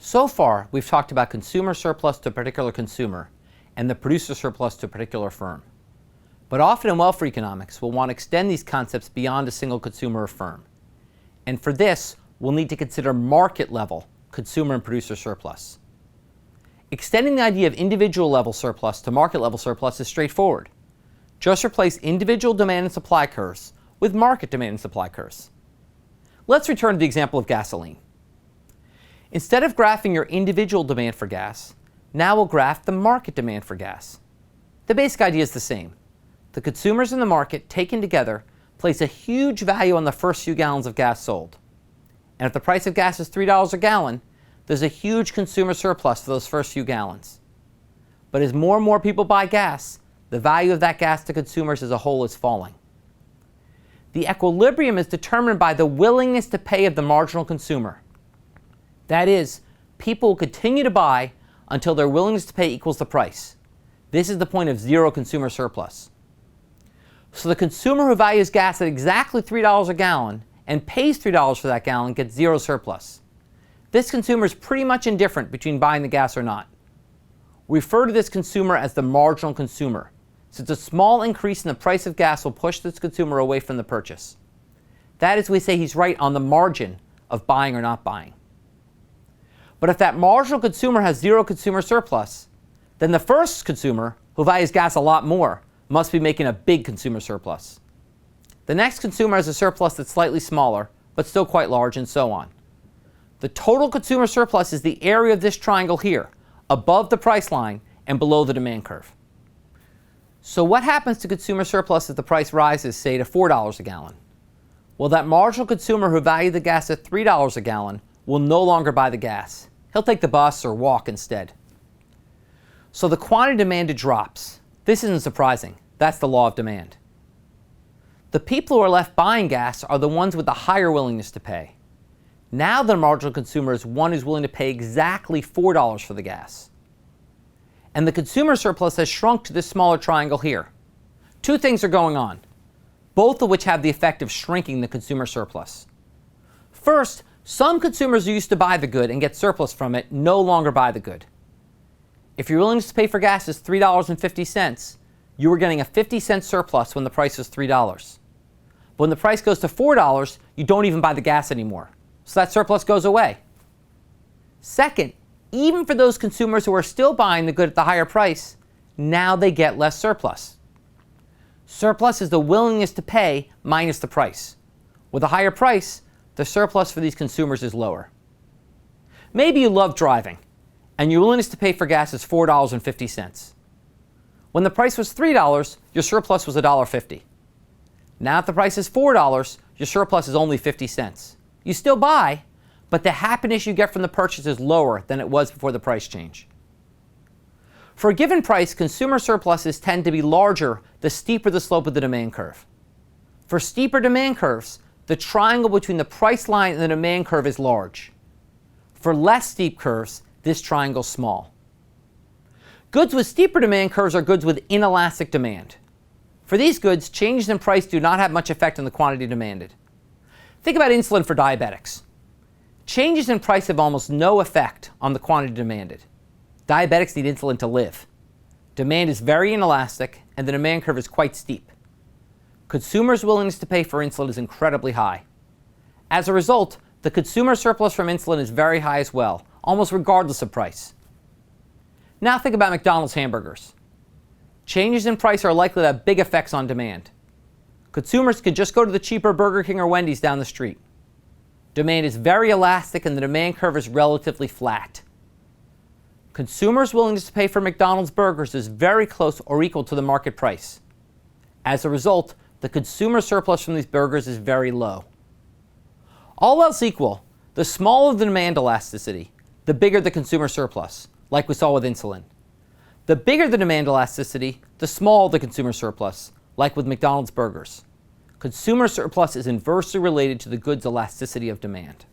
So far, we've talked about consumer surplus to a particular consumer and the producer surplus to a particular firm. But often in welfare economics, we'll want to extend these concepts beyond a single consumer or firm. And for this, we'll need to consider market-level consumer and producer surplus. Extending the idea of individual-level surplus to market-level surplus is straightforward. Just replace individual demand and supply curves with market demand and supply curves. Let's return to the example of gasoline. Instead of graphing your individual demand for gas, now we'll graph the market demand for gas. The basic idea is the same. The consumers in the market, taken together, place a huge value on the first few gallons of gas sold. And if the price of gas is $3 a gallon, there's a huge consumer surplus for those first few gallons. But as more and more people buy gas, the value of that gas to consumers as a whole is falling. The equilibrium is determined by the willingness to pay of the marginal consumer. That is, people will continue to buy until their willingness to pay equals the price. This is the point of zero consumer surplus. So the consumer who values gas at exactly $3 a gallon and pays $3 for that gallon gets zero surplus. This consumer is pretty much indifferent between buying the gas or not. We refer to this consumer as the marginal consumer, since a small increase in the price of gas will push this consumer away from the purchase. That is, we say he's right on the margin of buying or not buying. But if that marginal consumer has zero consumer surplus, then the first consumer, who values gas a lot more, must be making a big consumer surplus. The next consumer has a surplus that's slightly smaller, but still quite large, and so on. The total consumer surplus is the area of this triangle here, above the price line and below the demand curve. So what happens to consumer surplus if the price rises, say, to $4 a gallon? Well, that marginal consumer who valued the gas at $3 a gallon will no longer buy the gas. He'll take the bus or walk instead. So the quantity demanded drops. This isn't surprising. That's the law of demand. The people who are left buying gas are the ones with the higher willingness to pay. Now the marginal consumer is one who's willing to pay exactly $4 for the gas. And the consumer surplus has shrunk to this smaller triangle here. Two things are going on, both of which have the effect of shrinking the consumer surplus. First, some consumers who used to buy the good and get surplus from it no longer buy the good. If your willingness to pay for gas is $3.50, you were getting a 50-cent surplus when the price was $3. But when the price goes to $4, you don't even buy the gas anymore. So that surplus goes away. Second, even for those consumers who are still buying the good at the higher price, now they get less surplus. Surplus is the willingness to pay minus the price. With a higher price, the surplus for these consumers is lower. Maybe you love driving, and your willingness to pay for gas is $4.50. When the price was $3, your surplus was $1.50. Now if the price is $4, your surplus is only 50 cents. You still buy, but the happiness you get from the purchase is lower than it was before the price change. For a given price, consumer surpluses tend to be larger the steeper the slope of the demand curve. For steeper demand curves, the triangle between the price line and the demand curve is large. For less steep curves, this triangle is small. Goods with steeper demand curves are goods with inelastic demand. For these goods, changes in price do not have much effect on the quantity demanded. Think about insulin for diabetics. Changes in price have almost no effect on the quantity demanded. Diabetics need insulin to live. Demand is very inelastic, and the demand curve is quite steep. Consumers' willingness to pay for insulin is incredibly high. As a result, the consumer surplus from insulin is very high as well, almost regardless of price. Now think about McDonald's hamburgers. Changes in price are likely to have big effects on demand. Consumers could just go to the cheaper Burger King or Wendy's down the street. Demand is very elastic and the demand curve is relatively flat. Consumers' willingness to pay for McDonald's burgers is very close or equal to the market price. As a result, the consumer surplus from these burgers is very low. All else equal, the smaller the demand elasticity, the bigger the consumer surplus, like we saw with insulin. The bigger the demand elasticity, the smaller the consumer surplus, like with McDonald's burgers. Consumer surplus is inversely related to the goods' elasticity of demand.